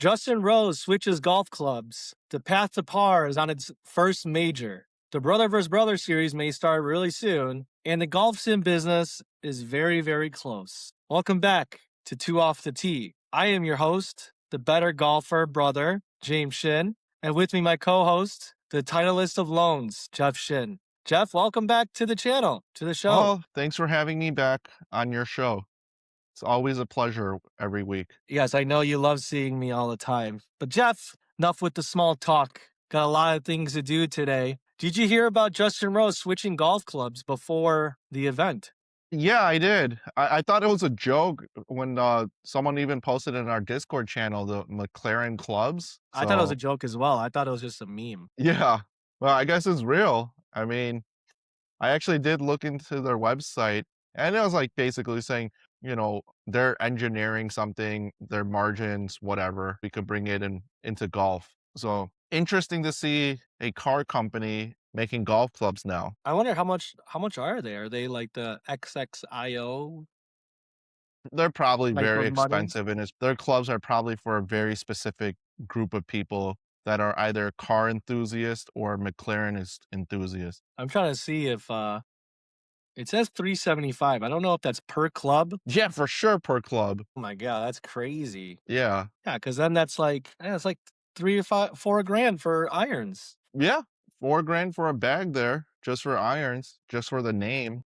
Justin Rose switches golf clubs. The path to par is on its first major. The Brother vs. Brother series may start really soon, and the golf sim business is very, very close. Welcome back to Two Off the Tee. I am your host, the better golfer brother, James Shin, and with me, my co-host, the Titleist of Loans, Jeff Shin. Jeff, welcome back to the channel, to the show. Oh, thanks for having me back on your show. It's always a pleasure every week. Yes, I know you love seeing me all the time. But Jeff, enough with the small talk. Got a lot of things to do today. Did you hear about Justin Rose switching golf clubs before the event? Yeah, I did. I thought it was a joke when someone even posted in our Discord channel the McLaren clubs. I thought it was a So joke as well. I thought it was just a meme. yeah, well, I guess it's real. I mean, I actually did look into their website, and it was like basically saying, they're engineering something, their margins, whatever. We could bring it into golf. So interesting to see a car company making golf clubs now. I wonder how much are they? Are they like the XXIO They're probably type very of money? expensive, and their clubs are probably for a very specific group of people that are either car enthusiasts or enthusiasts. I'm trying to see if it says 375. I don't know if that's per club. Yeah, for sure per club. Oh my god, that's crazy. Yeah. Yeah, because then that's like 3 or 4 grand for irons. Yeah. 4 grand for a bag there, just for irons, just for the name.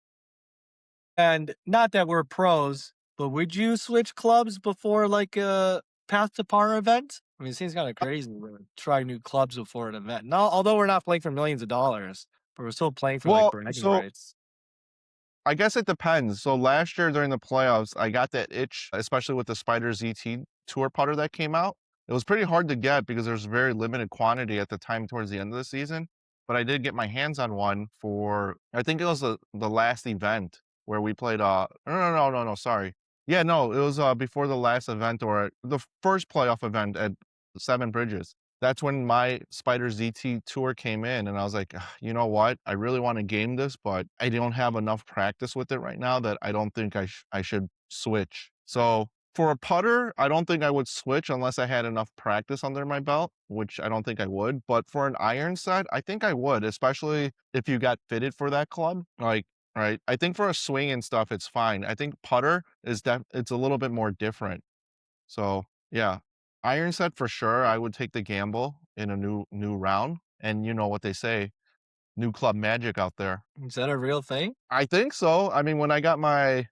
And not that we're pros, but would you switch clubs before like a path to par event? I mean, it seems kind of crazy to try new clubs before an event. No, although we're not playing for millions of dollars, but we're still playing for like Well, bragging so rights. I guess it depends. So last year during the playoffs, I got that itch, especially with the Spider ZT tour putter that came out. It was pretty hard to get because there's very limited quantity at the time towards the end of the season. But I did get my hands on one for, I think it was the last event where we played, no, sorry. Yeah, no, it was before the last event or the first playoff event at Seven Bridges. That's when my Spider ZT tour came in, and I was like, "Ah, you know what? I really want to game this, but I don't have enough practice with it right now that I don't think I should switch." So for a putter, I don't think I would switch unless I had enough practice under my belt, which I don't think I would. But for an iron set, I think I would, especially if you got fitted for that club. Like, right? I think for a swing and stuff, it's fine. I think putter it's a little bit more different. So yeah, iron set for sure. I would take the gamble in a new round, and you know what they say, new club magic out there. Is that a real thing? I think so. I mean, when I got my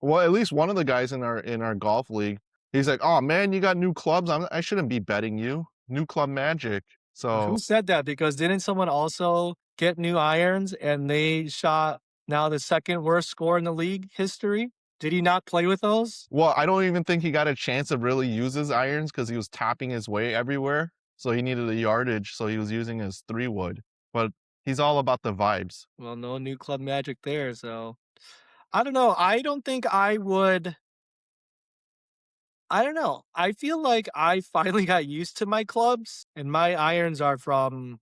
well, at least one of the guys in our golf league, he's like, "Oh man, you got new clubs. I shouldn't be betting you. New club magic." Who So said that? Because didn't someone also get new irons and they shot now the second worst score in the league history? Did he not play with those? well, I don't even think he got a chance to really use his irons because he was topping his way everywhere. So he needed a yardage, so he was using his 3 wood. But he's all about the vibes. Well, no new club magic there, so I don't know. I don't think I would. I don't know. I feel like I finally got used to my clubs, and my irons are from.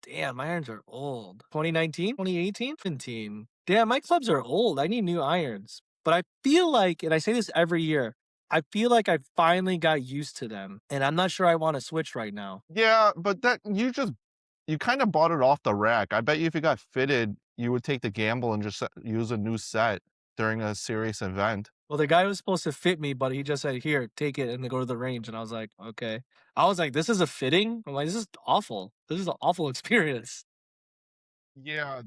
Damn, my irons are old. 2019, 2018, 17. Damn, my clubs are old. I need new irons. But I feel like, and I say this every year, I feel like I finally got used to them, and I'm not sure I want to switch right now. Yeah, but that you kind of bought it off the rack. I bet you if you got fitted, you would take the gamble and just use a new set during a serious event. Well, the guy was supposed to fit me, but he just said, "Here, take it," and then go to the range. And I was like, "Okay." I was like, "This is a fitting." I'm like, "This is awful. This is an awful experience." Yeah.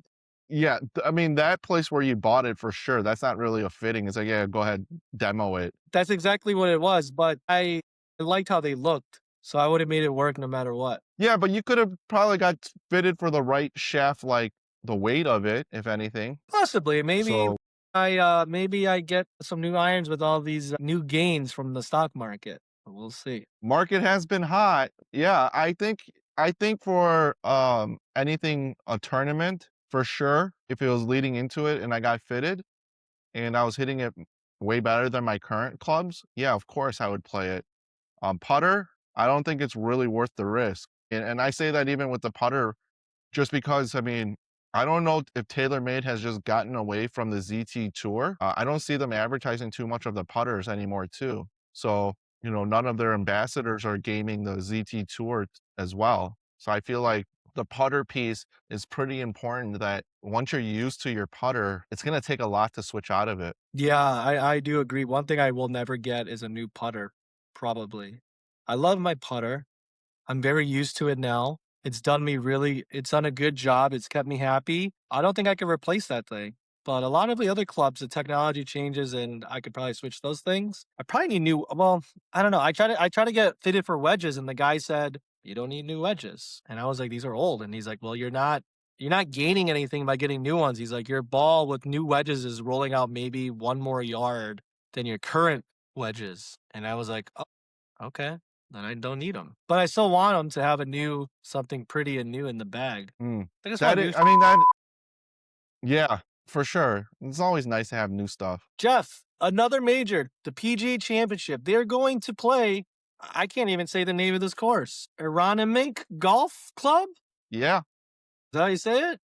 Yeah, I mean, that place where you bought it for sure, that's not really a fitting. It's like, "Yeah, go ahead, demo it." That's exactly what it was. But I liked how they looked, so I would have made it work no matter what. Yeah, but you could have probably got fitted for the right shaft, like, the weight of it, if anything. Possibly, So maybe I get some new irons with all these new gains from the stock market. We'll see. market has been hot. Yeah, I think for, anything a tournament, for sure, if it was leading into it and I got fitted and I was hitting it way better than my current clubs, yeah, of course I would play it. Putter, I don't think it's really worth the risk. And I say that even with the putter, just because, I mean, I don't know if TaylorMade has just gotten away from the ZT Tour. I don't see them advertising too much of the putters anymore too. So none of their ambassadors are gaming the ZT Tour as well. So I feel like the putter piece is pretty important that once you're used to your putter, it's going to take a lot to switch out of it. Yeah, I do agree. One thing I will never get is a new putter, probably. I love my putter. I'm very used to it now. It's done a good job. It's kept me happy. I don't think I could replace that thing. But a lot of the other clubs, the technology changes and I could probably switch those things. I probably need new, well, I don't know. I try to get fitted for wedges and the guy said, "You don't need new wedges." And I was like, "These are old." And he's like, "Well, you're not gaining anything by getting new ones." He's like, "Your ball with new wedges is rolling out maybe one more yard than your current wedges." And I was like, okay, then I don't need them. But I still want them to have something pretty and new in the bag. Mm. I just want That new is, sh I mean, that, yeah, for sure. It's always nice to have new stuff. Jeff, another major, the PGA Championship. They're going to play, I can't even say the name of this course. Aronimink Golf Club? Is Yeah, that how you say it?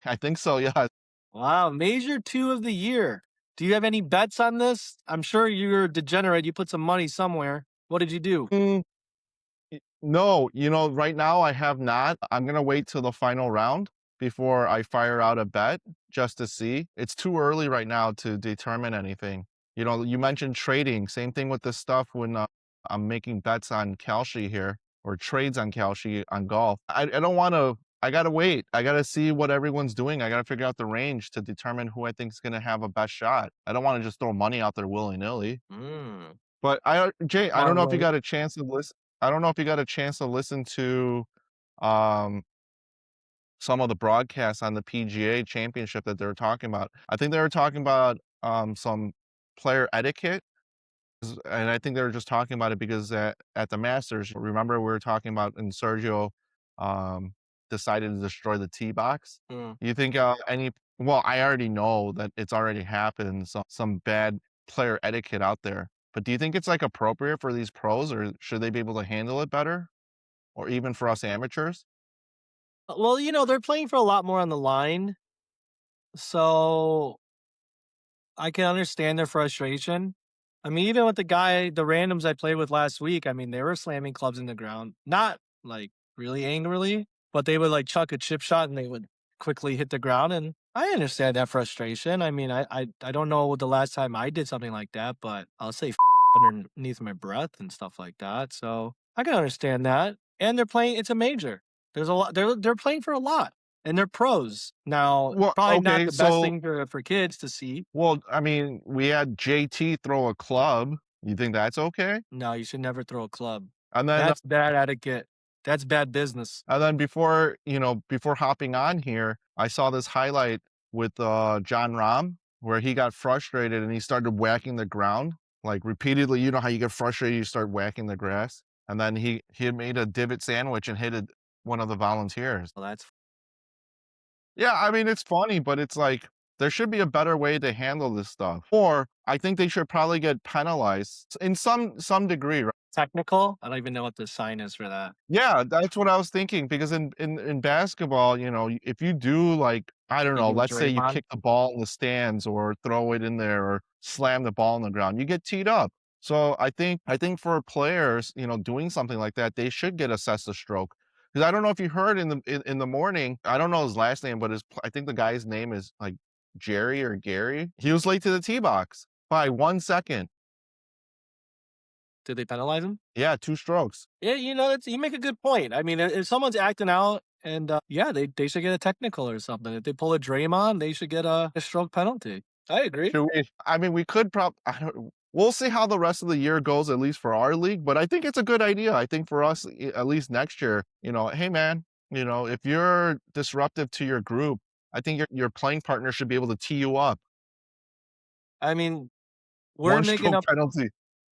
I think so. Yeah. Wow, major 2 of the year. Do you have any bets on this? I'm sure you're a degenerate. You put some money somewhere. What did you do? Mm, no, right now I have not. I'm gonna wait till the final round before I fire out a bet just to see. It's too early right now to determine anything. You mentioned trading. Same thing with this stuff when I'm making bets on Kalshi here or trades on Kalshi on golf. I don't want to. I gotta wait. I gotta see what everyone's doing. I gotta figure out the range to determine who I think is gonna have a best shot. I don't want to just throw money out there willy nilly. Mm, But Jay, I don't smart know if you way. got a chance to listen. I don't know if you got a chance to listen to um, some of the broadcasts on the PGA Championship that they were talking about. I think they were talking about some player etiquette, and I think they were just talking about it because at the Masters, remember we were talking about and Sergio um, decided to destroy the tee box. Mm. You think any? Well, I already know that it's already happened. Some bad player etiquette out there. But do you think it's like appropriate for these pros, or should they be able to handle it better, or even for us amateurs? Well, they're playing for a lot more on the line. So I can understand their frustration. I mean, even with the randoms I played with last week, I mean, they were slamming clubs in the ground, not like really angrily, but they would like chuck a chip shot and they would quickly hit the ground. And I understand that frustration. I mean, I don't know what the last time I did something like that, but I'll say underneath my breath and stuff like that. So I can understand that. And they're playing, it's a major. There's a lot, they're playing for a lot and they're pros. Now, Well, probably not okay, the best so thing for kids to see. I mean, we had JT throw a club. You think that's okay? No, you should never throw a club. And then That's bad etiquette. That's bad business. before hopping on here, I saw this highlight with Jon Rahm where he got frustrated and he started whacking the ground like repeatedly. You know how you get frustrated, you start whacking the grass, and then he had made a divot sandwich and hit one of the volunteers. Well, that's Yeah, I mean, it's funny, but it's like there should be a better way to handle this stuff. Or I think they should probably get penalized in some degree, right? technical. I don't even know what the sign is for that. Yeah, that's what I was thinking because in basketball, if you do like, I don't You know, do a let's say you Draymond. kick the ball in the stands or throw it in there or slam the ball on the ground, you get teed up. So I think for players, doing something like that, they should get assessed a stroke. Because I don't know if you heard in the morning, I don't know his last name, but I think the guy's name is like Jerry or Gary. He was late to the tee box by 1 second. Did they penalize him? Yeah, 2 strokes. Yeah, you make a good point. I mean, if someone's acting out and yeah, they should get a technical or something. If they pull a Draymond, they should get a stroke penalty. I agree. Should we? I mean, we could I don't, we'll see how the rest of the year goes, at least for our league. But I think it's a good idea. I think for us, at least next year, hey man, if you're disruptive to your group, I think your playing partner should be able to tee you up. I mean, we're One making stroke up penalty.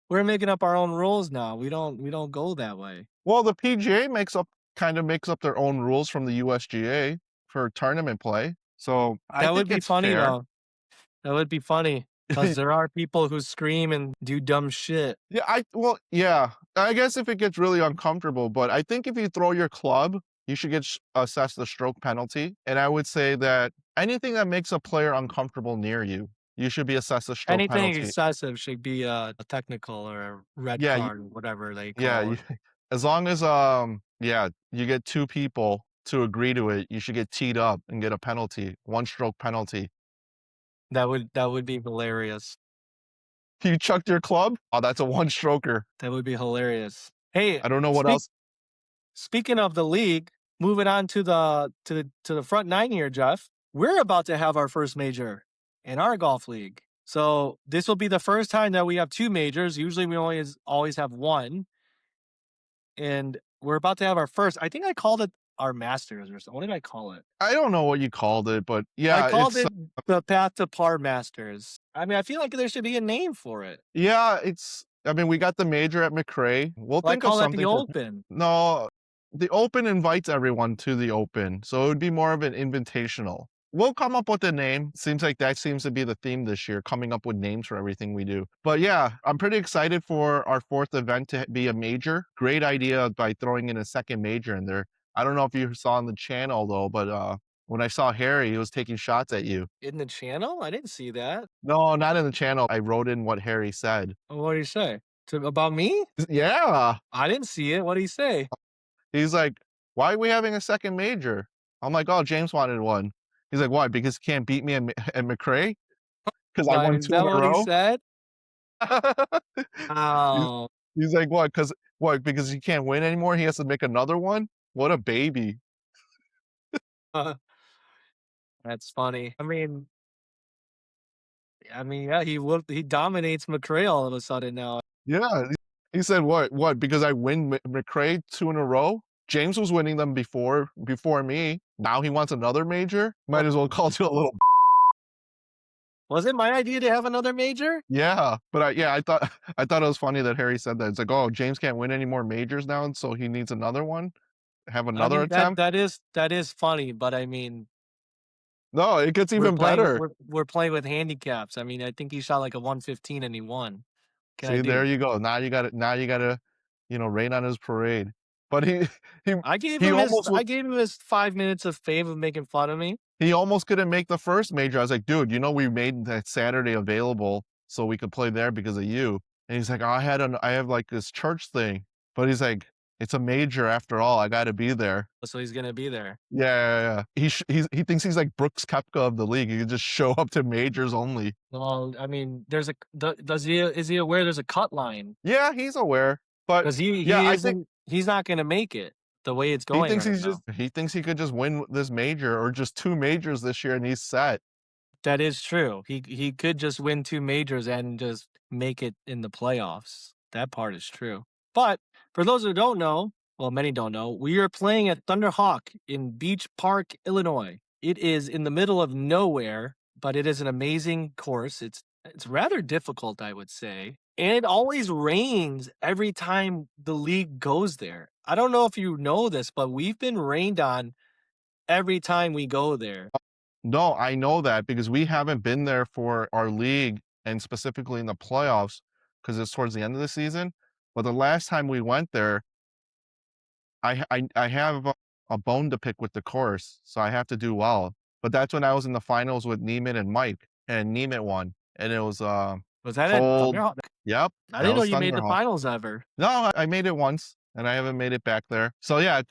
we're making up our own rules now. We don't go that way. Well, the PGA makes up their own rules from the USGA for tournament play. So I That would think be it's funny fair. though. That would be funny because there are people who scream and do dumb shit. Yeah. I guess if it gets really uncomfortable, but I think if you throw your club, you should get assessed the stroke penalty. And I would say that anything that makes a player uncomfortable near you, you should be assessed a stroke Anything penalty. excessive should be a technical or a red Yeah, card, whatever they yeah, call it. as long as, yeah, you get 2 people to agree to it, you should get teed up and get a penalty, 1 stroke penalty. That would be hilarious. You chucked your club? Oh, that's a 1 stroker. That would be hilarious. Hey, I don't know what else. speaking of the league, moving on to the front nine here, Jeff. We're about to have our first major in our golf league. So this will be the first time that we have two majors. Usually we always have one. And we're about to have our first. I think I called it our masters or something. What did I call it? I don't know what you called it, but I yeah, called it's it the Path to Par Masters. I mean, I feel like there should be a name for it. yeah, it's I mean, we got the major at McRae. We'll Well, I think of call it the something for Open. no, the Open invites everyone to the Open, so it would be more of an invitational. We'll come up with a name. Seems like that seems to be the theme this year, coming up with names for everything we do. But yeah, I'm pretty excited for our 4th event to be a major. Great idea by throwing in a second major in there. I don't know if you saw on the channel though, but when I saw Harry, he was taking shots at you. In the channel? I didn't see that. No, not in the channel. I wrote in what Harry said. What did he say? About me? Yeah. I didn't see it. What did he say? He's like, "Why are we having a second major?" I'm like, "Oh, James wanted one." He's like, "Why? Because he can't beat me at McRae? Because I Why, won is 2 in that a what he row?" said? He's Oh, he's like, "What? Because what? Because he can't win anymore, he has to make another one?" What a baby. that's funny. Yeah, he dominates McRae all of a sudden now. Yeah, he said, "What? What? Because I win McRae 2 in a row? James was winning them before me. Now he wants another major? Might as well call you a little." Was it my idea to have another major? Yeah, but I thought I thought it was funny that Harry said that. It's like, "Oh, James can't win any more majors now, and so he needs another one? Have I another mean that attempt?" that is that is funny, but I mean No, it gets we're even playing better. we're playing with handicaps. I mean, I think he shot like a 115 and he won. Can I See, there do? you go. Now you gotta, rain on his parade. But he I gave he him his almost was I gave him his 5 minutes of fame of making fun of me. he almost couldn't make the first major. I was like, "Dude, we made that Saturday available so we could play there because of you." And he's like, I have, like, this church thing." But he's like, "It's a major after all. I gotta be there." So he's gonna be there. Yeah, yeah, yeah. He thinks he's like Brooks Koepka of the league. He can just show up to majors only. Well, I mean, does he is he aware there's a cut line? Yeah, he's aware. But Because he yeah, he I think isn't he's not gonna make it the way it's going right now. he thinks he could just win this major or just 2 majors this year and he's set. That is true. He could just win 2 majors and just make it in the playoffs. That part is true. But for those who don't know, well, many don't know, we are playing at Thunderhawk in Beach Park, Illinois. It is in the middle of nowhere, but it is an amazing course. It's rather difficult, I would say. And it always rains every time the league goes there. I don't know if you know this, but we've been rained on every time we go there. No, I know that because we haven't been there for our league and specifically in the playoffs because it's towards the end of the season. But the last time we went there, I have a bone to pick with the course, so I have to do well. But that's when I was in the finals with Neiman and Mike, and Neiman won, and it was, Was that at cold. Thunderhawk? Yep, I that didn't know was you made the Thunderhawk. finals ever. No, I made it once, and I haven't made it back there. So yeah,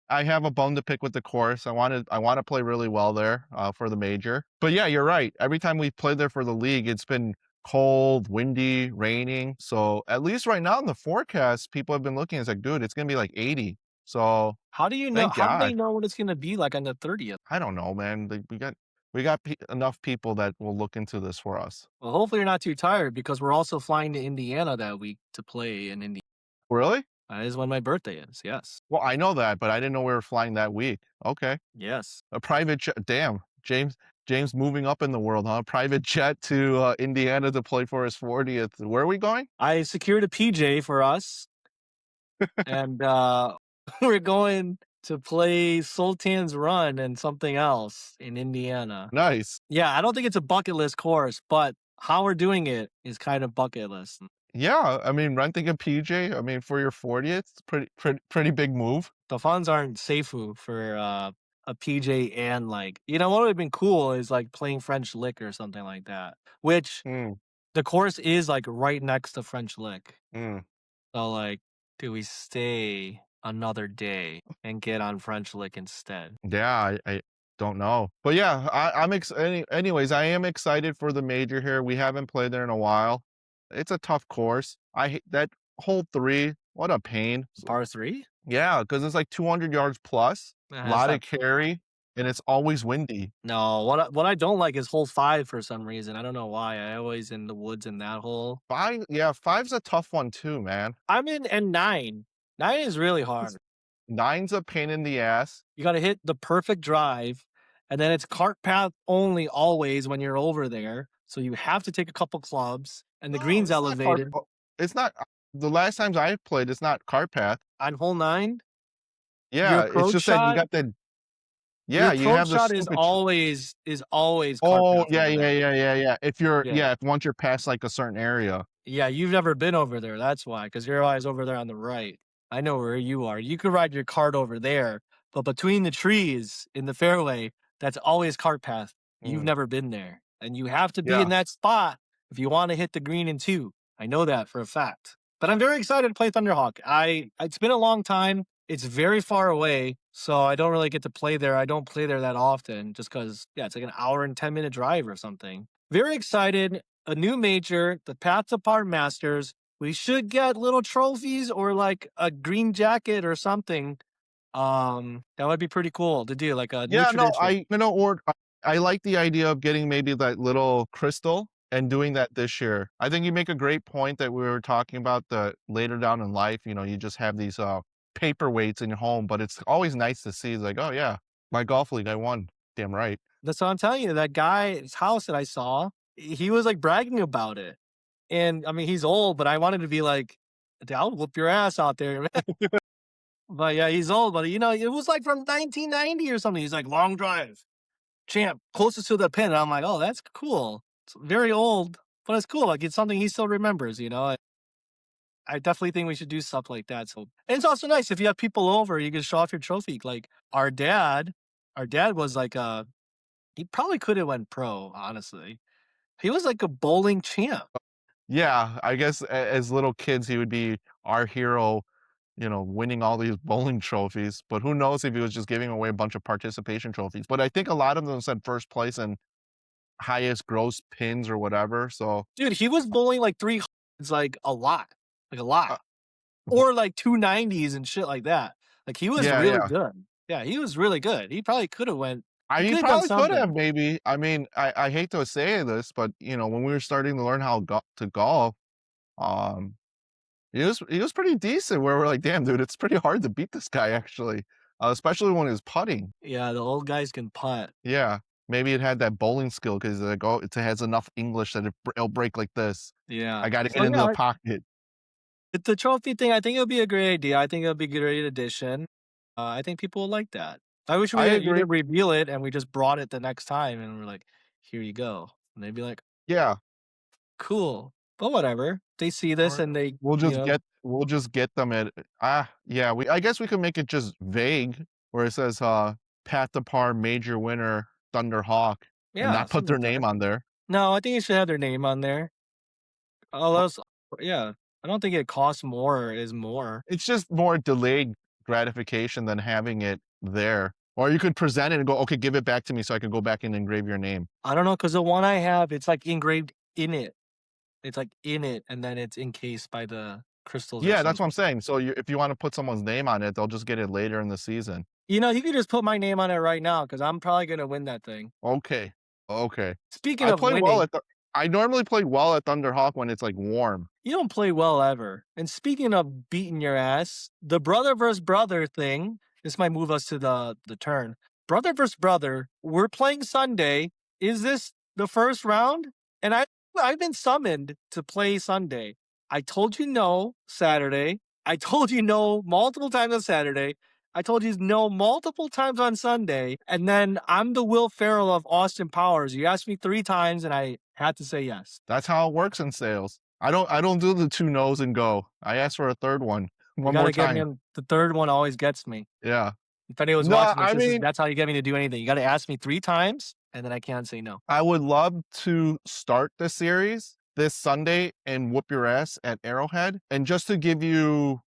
I have a bone to pick with the course. I wanna play really well there, for the major. But yeah, you're right. Every time we've played there for the league, it's been cold, windy, raining. So at least right now in the forecast, people have been looking, it's like, "Dude, it's gonna be like 80." So How do you know? thank How do they God. know what it's gonna be like on the 30th? I don't know, man. Like, we got enough people that will look into this for us. Well, hopefully you're not too tired because we're also flying to Indiana that week to play in Indiana. Really? That is when my birthday is. Yes. Well, I know that, but I didn't know we were flying that week. Okay. Yes. A private jet. Damn, James moving up in the world, huh? Private jet to Indiana to play for his 40th. Where are we going? I secured a PJ for us and we're going to play Sultan's Run and something else in Indiana. Nice. Yeah, I don't think it's a bucket list course, but how we're doing it is kind of bucket list. Yeah, I mean, renting a PJ. I mean, for your 40th, it's pretty big move. The funds aren't safe for a PJ and like what would have been cool is like playing French Lick or something like that, which Mm, the course is like right next to French Lick. mm. So like, do we stay another day and get on French Lick instead? Yeah, I don't know. But yeah, anyways, I am excited for the major here. We haven't played there in a while. It's a tough course. I hate that hole 3. What a pain. Par three? Yeah, because it's like 200 yards plus, a That's lot of not. carry, and it's always windy. No, what I don't like is hole 5 for some reason. I don't know why. I always in the woods in that hole. 5, yeah, 5's a tough one too, man. I'm in and 9. 9 is really It's hard. 9's a pain in the ass. You gotta hit the perfect drive, and then it's cart path only always when you're over there, so you have to take a couple clubs, and the No, green's it's not cart elevated. it's not the last times I've played, it's not cart path. On hole 9, your Yeah, it's approach just that you shot got the your yeah, you approach have the shot is stupid always cart Oh, path yeah, over yeah, there. yeah, yeah, yeah. If you're Yeah. yeah, if once you're past, like, a certain area. Yeah, you've never been over there, that's why, because you're always over there on the right. I know where you are. You could ride your cart over there, but between the trees in the fairway, that's always cart path. You've Mm, never been there, and you have to be in yeah. that spot if you wanna hit the green in 2. I know that for a fact. But I'm very excited to play Thunderhawk. I It's been a long time. It's very far away, so I don't really get to play there. I don't play there that often just because yeah, it's like an hour and 10-minute drive or something. Very excited. A new major, the Path to Par Masters. We should get little trophies or like a green jacket or something. That would be pretty cool to do, like a new Yeah, no, tradition. I like the idea of getting maybe that little crystal and doing that this year. I think you make a great point that we were talking about the later down in life, you just have these, paperweights in your home, but it's always nice to see, like, "Oh, yeah, my golf league, I won." Damn right. That's what I'm telling you. That guy's house that I saw, he was like bragging about it. And I mean, he's old, but I wanted to be like, "Dude, I'll whoop your ass out there, man." But yeah, he's old, but it was like from 1990 or something. He's like, long drive, champ, closest to the pin. And I'm like, oh, that's cool. It's very old, but it's cool. Like it's something he still remembers. I definitely think we should do stuff like that. So, and it's also nice if you have people over, you can show off your trophy. Like our dad was like he probably could have went pro, honestly. He was like a bowling champ. Yeah, I guess as little kids, he would be our hero, winning all these bowling trophies, but who knows if he was just giving away a bunch of participation trophies. But I think a lot of them said 1st place and highest gross pins or whatever, so, Dude, he was bowling like 300s, like a lot. Like a lot. uh Or like 290s and shit like that. Like he was yeah, really yeah. good. Yeah, he was really good. He probably could have went I he could mean, have done probably could have something. maybe. I mean, I hate to say this, but, when we were starting to learn how to golf, um, he was pretty decent where we're like, "Damn, dude, it's pretty hard to beat this guy actually," especially when he's putting. Yeah, the old guys can putt. Yeah, maybe it had that bowling skill because like, "Oh, it has enough English that it'll break like this. Yeah. I gotta get So into yeah, the like, pocket." the trophy thing, I think it would be a great idea. I think it would be a great addition. I think people would like that. I wish I you agree. didn't reveal it and we just brought it the next time and we're like, here you go. And they'd be like, Yeah. cool. But whatever. They see this Or and they, we'll just get them at yeah, I guess we could make it just vague where it says, Pat the Par major winner, Thunderhawk, and yeah, not put something their like that. name on there. No, I think you should have their name on there. Oh, Uh, that's yeah. I don't think it costs more is more. it's just more delayed gratification than having it there. Or you could present it and go, "Okay, give it back to me so I can go back and engrave your name." I don't know because the one I have, it's like engraved in it. It's like in it, and then it's encased by the crystals or Yeah, that's what something. I'm saying. So if you wanna put someone's name on it, they'll just get it later in the season. You could just put my name on it right now because I'm probably gonna win that thing. Okay. Okay. Speaking I of play well winning, at the I normally play well at Thunderhawk when it's, like, warm. you don't play well ever. And speaking of beating your ass, the brother versus brother thing. This might move us to the turn. Brother versus brother. We're playing Sunday. Is this the first round? And I've been summoned to play Sunday. I told you no Saturday. I told you no multiple times on Saturday. I told you no multiple times on Sunday. And then I'm the Will Ferrell of Austin Powers. You asked me 3 times and I had to say yes. That's how it works in sales. I don't do the 2 no's and go. I ask for a 3rd one, You one more gotta get me time. on the third one always gets me. Yeah. If anyone was No, watching this, I mean, that's how you get me to do anything. You gotta ask me 3 times, and then I can't say no. I would love to start the series this Sunday and whoop your ass at Arrowhead. And just to give you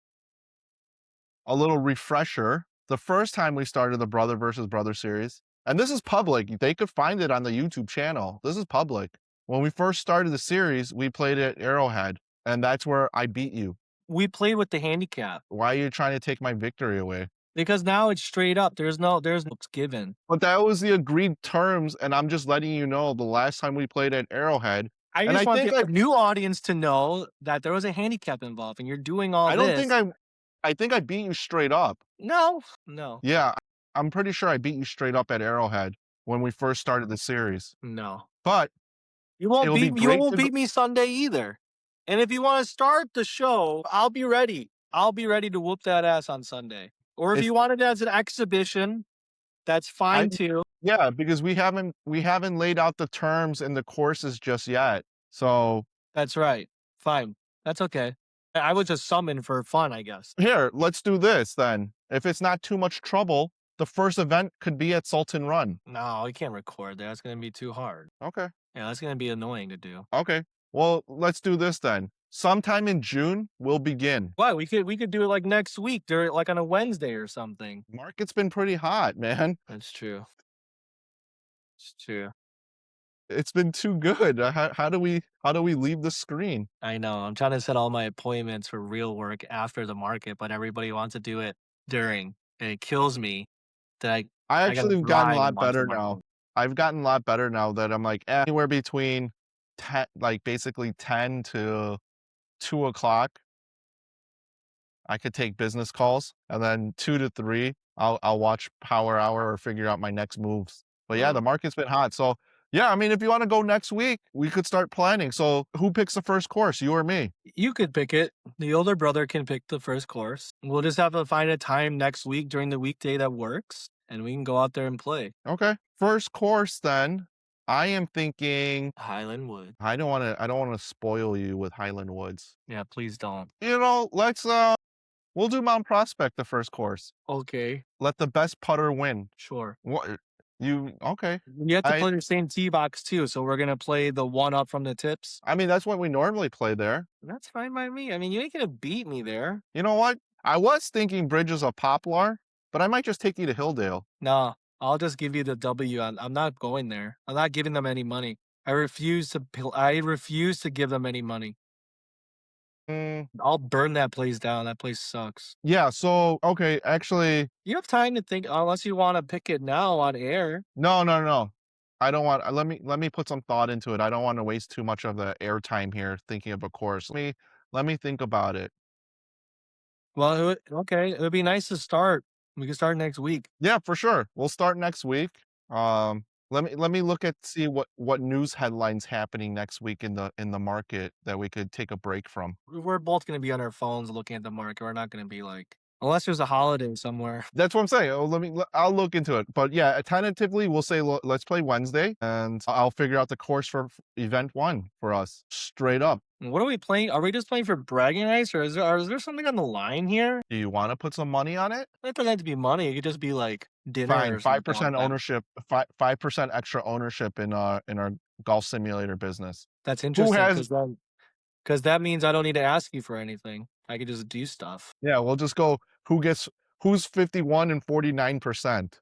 a little refresher, the first time we started the brother versus brother series, and this is public, they could find it on the YouTube channel. This is public. When we first started the series, we played at Arrowhead, and that's where I beat you. We played with the handicap Why are you trying to take my victory away? because now it's straight up. There's no given. But that was the agreed terms, and I'm just letting you know the last time we played at Arrowhead, I and just want the new audience to know that there was a handicap involved, and you're doing all I don't think this. I think I beat you straight up. No, no, Yeah, I'm pretty sure I beat you straight up at Arrowhead when we first started the series. no. But it'll be You great won't to go. beat me Sunday either. And if you wanna start the show, I'll be ready. I'll be ready to whoop that ass on Sunday. Or if If you want it as an exhibition, that's I fine too. Yeah, because we haven't laid out the terms and the courses just yet. So That's right. Fine. That's okay. I was just summoned for fun, I guess. here, let's do this then. If it's not too much trouble, the first event could be at Sultan Run. No, we can't record that. That's gonna be too hard. Okay. Yeah, that's gonna be annoying to do. Okay. Well, let's do this then. Sometime in June, we'll begin. Why? We could do it like next week, during like on a Wednesday or something. Market's been pretty hot, man. That's true. It's true. It's been too good. How do we leave the screen? I know. I'm trying to set all my appointments for real work after the market, but everybody wants to do it during. And it kills me that I I gotta actually have gotten a drive and lot watch the better market. now. I've gotten a lot better now that I'm like anywhere between 10, like basically 10 to 2 o'clock. I could take business calls, and then 2 to 3, I'll watch Power Hour or figure out my next moves. But yeah, the Mm. market's been hot. So yeah, I mean, if you want to go next week, we could start planning. So who picks the first course, you or me? You could pick it. The older brother can pick the first course. We'll just have to find a time next week during the weekday that works, and we can go out there and play. Okay. First course then. I am thinking Highland Wood. I don't want to spoil you with Highland Woods. Yeah, please don't. Let's we'll do Mount Prospect the first course. Okay, Let the best putter win. sure. What you okay. You have to I play the same tee box too, so we're gonna play the one up from the tips. I mean that's what we normally play there. That's fine by me. I mean, you ain't gonna beat me there. You know what? I was thinking Bridges of Poplar, but I might just take you to Hildale. No, I'll just give you the W. I'm not going there. I'm not giving them any money. I refuse to give them any money. Mm, I'll burn that place down. That place sucks. yeah, so okay, actually, You have time to think unless you want to pick it now on air. no, no, no. I don't want let me put some thought into it. I don't want to waste too much of the airtime here thinking of a course. Let me think about it. Well, okay. It would be nice to start. We can start next week. Yeah, for sure. We'll start next week. Let me look at see what news headlines happening next week in the market that we could take a break from. We're both going to be on our phones looking at the market. We're not going to be like, unless there's a holiday somewhere. That's what I'm saying. Oh, I'll look into it. But yeah, tentatively we'll say let's play Wednesday, and I'll figure out the course for event 1 for us straight up. What are we playing? Are we just playing for bragging rights, or is there something on the line here? Do you want to put some money on it? It doesn't have to be money. It could just be like dinner Fine, or five something like percent that. ownership, 5% extra ownership in our golf simulator business. That's Who interesting has? because that means I don't need to ask you for anything. I could just do stuff. Yeah, we'll just go. Who's 51 and 49%?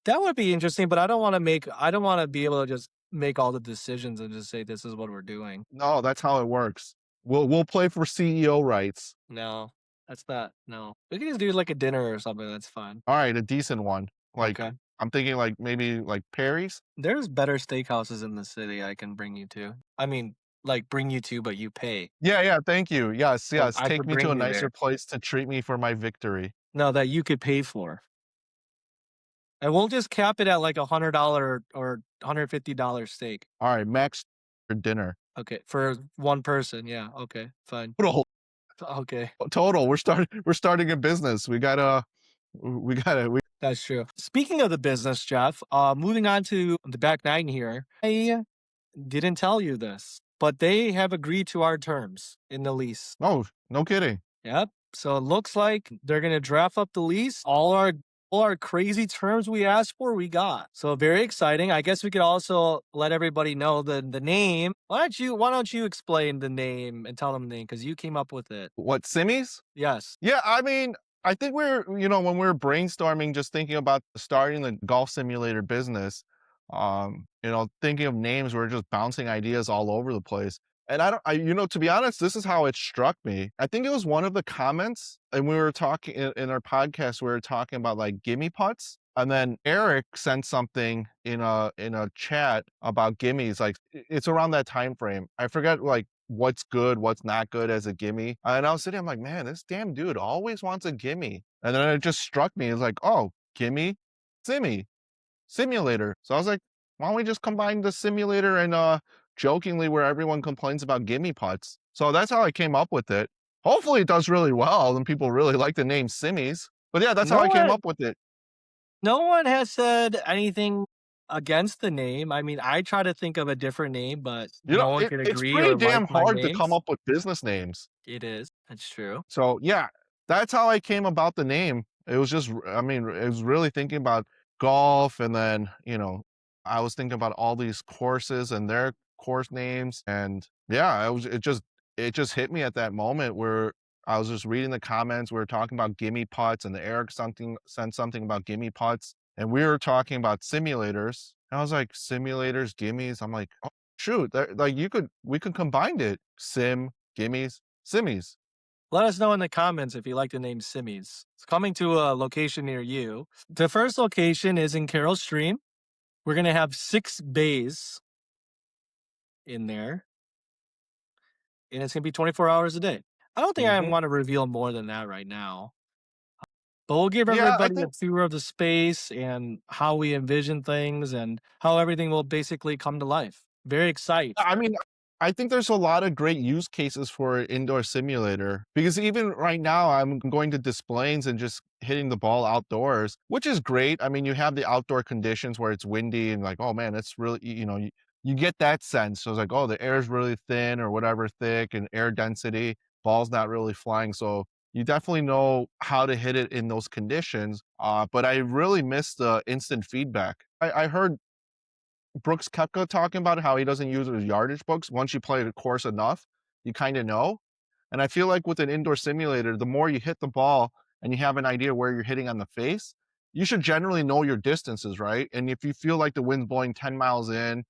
That would be interesting, but I don't want to be able to just make all the decisions and just say this is what we're doing. No, that's how it works. We'll play for CEO rights. No, that's not. No, we can just do like a dinner or something. That's fine. All right, a decent one. Like Okay. I'm thinking like maybe like Perry's. There's better steakhouses in the city I can bring you to. I mean, like bring you to, but you pay. Yeah, yeah, thank you. Yes, So yes. I Take could me to bring a you nicer there. place to treat me for my victory. No, that you could pay for. And we'll just cap it at like $100 or $150 steak. All right, max for dinner. Okay, for one person. Yeah. Okay. Fine. Total, Okay. total. We're starting a business. We That's true. Speaking of the business, Jeff, moving on to the back nine here. I didn't tell you this, but they have agreed to our terms in the lease. Oh, no kidding. Yep. So it looks like they're going to draft up the lease. All our all our crazy terms we asked for, we got. So very exciting. I guess we could also let everybody know the name. Why don't you explain the name and tell them the name because you came up with it. What, Simmies? Yes. Yeah, I mean, I think when we are brainstorming, just thinking about starting the golf simulator business, thinking of names, we are just bouncing ideas all over the place. And to be honest, this is how it struck me. I think it was one of the comments, and we were talking in our podcast, we were talking about like gimme putts. And then Eric sent something in a chat about gimmies. Like it's around that time frame. I forget like what's good, what's not good as a gimme. And I was sitting, I'm like, man, this damn dude always wants a gimme. And then it just struck me. It's like, oh, gimme, simmy, simulator. So I was like, why don't we just combine the simulator and jokingly where everyone complains about gimme putts. So that's how I came up with it. Hopefully it does really well and people really like the name Simmies. But yeah, that's how No I came one up with it. no one has said anything against the name. I mean, I try to think of a different name, but no one can It's agree pretty or like damn my hard to come names. up with business names. It is. That's true. So yeah, that's how I came about the name. It was just, I mean, it was really thinking about golf, and then I was thinking about all these courses and their course names, and yeah, it just hit me at that moment where I was just reading the comments. We were talking about gimme putts, and the Eric something sent something about gimme putts, and we were talking about simulators. And I was like, simulators, gimmies. I'm like, oh shoot, like we could combine it. Gimmies, simmies. Let us know in the comments if you like the name Simmies. It's coming to a location near you. The first location is in Carroll Stream. We're going to have 6 bays in there, and it's going to be 24 hours a day. I don't think I Hmm. want to reveal more than that right now, but we'll give Yeah, I everybody a think tour of the space and how we envision things and how everything will basically come to life. Very excited. I mean, I think there's a lot of great use cases for an indoor simulator because even right now I'm going to displays and just hitting the ball outdoors, which is great. I mean, you have the outdoor conditions where it's windy and like, oh man, it's really, you get that sense. So it's like, oh, the air is really thin or whatever, thick and air density, ball's not really flying. So you definitely know how to hit it in those conditions. But I really miss the instant feedback. I heard Brooks Koepka talking about how he doesn't use his yardage books. Once you play the course enough, you kind of know. And I feel like with an indoor simulator, the more you hit the ball and you have an idea where you're hitting on the face, you should generally know your distances, right? And if you feel like the wind's blowing 10 miles in,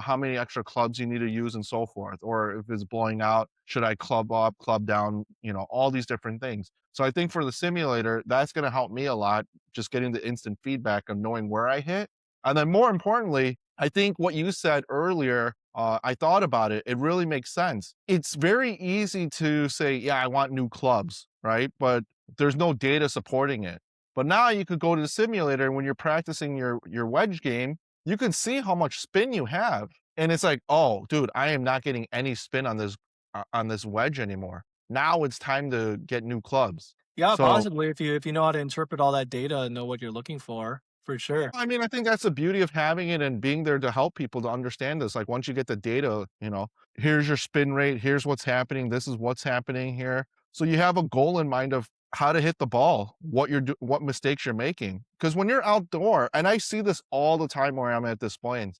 how many extra clubs you need to use and so forth. Or if it's blowing out, should I club up, club down, all these different things. So I think for the simulator, that's going to help me a lot, just getting the instant feedback of knowing where I hit. And then more importantly, I think what you said earlier, I thought about it. It really makes sense. It's very easy to say, yeah, I want new clubs, right? But there's no data supporting it. But now you could go to the simulator and when you're practicing your wedge game, you can see how much spin you have. And it's like, oh, dude, I am not getting any spin on this wedge anymore. Now it's time to get new clubs. Yeah, So possibly if you know how to interpret all that data and know what you're looking for sure. I mean, I think that's the beauty of having it and being there to help people to understand this. Like once you get the data, here's your spin rate, here's what's happening, this is what's happening here. So you have a goal in mind of how to hit the ball, what mistakes you're making. Because when you're outdoor, and I see this all the time where I'm at displays,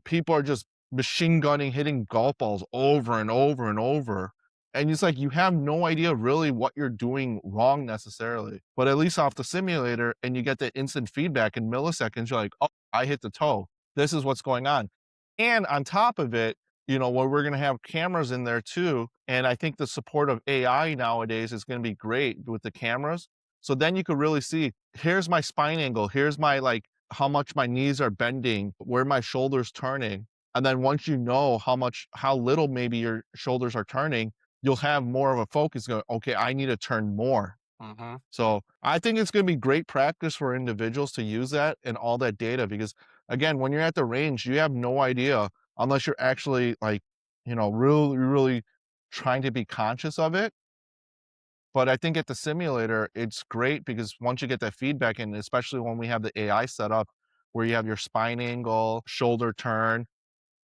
people are just machine gunning, hitting golf balls over and over and over. And it's like you have no idea really what you're doing wrong necessarily. But at least off the simulator and you get that instant feedback in milliseconds, you're like, oh, I hit the toe. This is what's going on. And on top of it, where we're going to have cameras in there too. And I think the support of AI nowadays is going to be great with the cameras. So then you could really see, here's my spine angle. Here's my how much my knees are bending, where my shoulders turning. And then once you know how little maybe your shoulders are turning, you'll have more of a focus going, okay, I need to turn more. Mhm. So I think it's going to be great practice for individuals to use that and all that data because again, when you're at the range, you have no idea unless you're actually really, really trying to be conscious of it. But I think at the simulator, it's great because once you get that feedback, and especially when we have the AI set up where you have your spine angle, shoulder turn,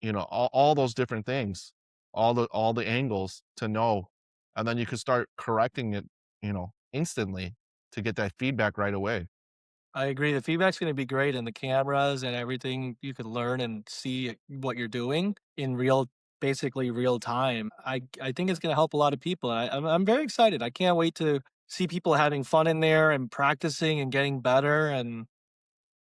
all those different things, all the angles to know, and then you can start correcting it, instantly to get that feedback right away. I agree. The feedback's gonna be great, and the cameras and everything, you could learn and see what you're doing in basically real time. I think it's gonna help a lot of people. I'm very excited. I can't wait to see people having fun in there and practicing and getting better. And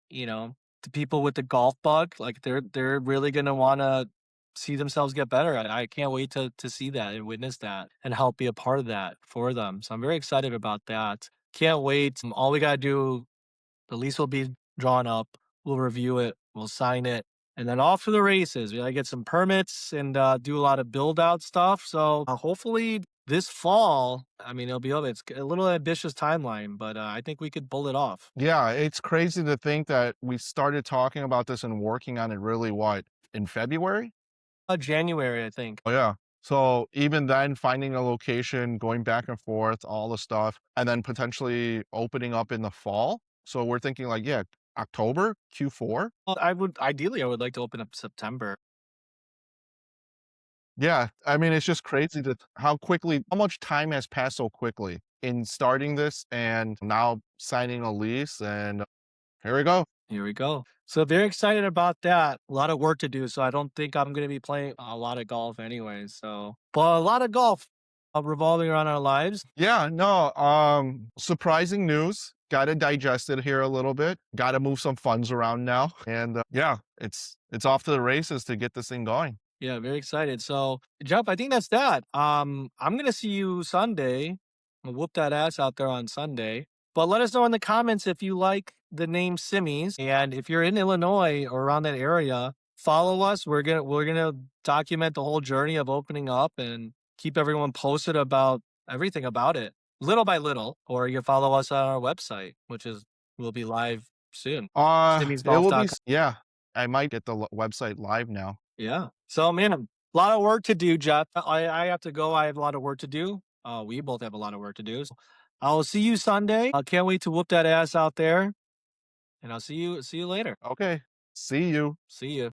you know, the people with the golf bug, like they're really gonna want to see themselves get better. I can't wait to see that and witness that and help be a part of that for them. So I'm very excited about that. Can't wait. All we gotta do, the lease will be drawn up. We'll review it. We'll sign it. And then off to the races. We gotta get some permits and do a lot of build out stuff. So hopefully this fall, I mean, it'll be over. It's a little ambitious timeline, but I think we could pull it off. Yeah, it's crazy to think that we started talking about this and working on it really what, in February? January, I think. Oh, yeah. So even then, finding a location, going back and forth, all the stuff, and then potentially opening up in the fall. So we're thinking like, yeah, October, Q4. Well, I would like to open up September. Yeah, I mean, it's just crazy to how quickly, how much time has passed so quickly in starting this and now signing a lease. And here we go. Here we go. So very excited about that. A lot of work to do. So I don't think I'm going to be playing a lot of golf anyway. So, but a lot of golf revolving around our lives. Yeah, no, surprising news. Got to digest it here a little bit. Got to move some funds around now, and yeah, it's off to the races to get this thing going. Yeah, very excited. So, Jeff, I think that's that. I'm gonna see you Sunday. I'll whoop that ass out there on Sunday. But let us know in the comments if you like the name Simmies, and if you're in Illinois or around that area, follow us. We're gonna document the whole journey of opening up and keep everyone posted about everything about it, little by little. Or you can follow us on our website, which is will be live soon. It will be, simmiesgolf.com. yeah. I might get the website live now. Yeah. So, man, a lot of work to do, Jeff. I have to go. I have a lot of work to do. We both have a lot of work to do. So I'll see you Sunday. I can't wait to whoop that ass out there. And I'll see you later. Okay, see you. See you.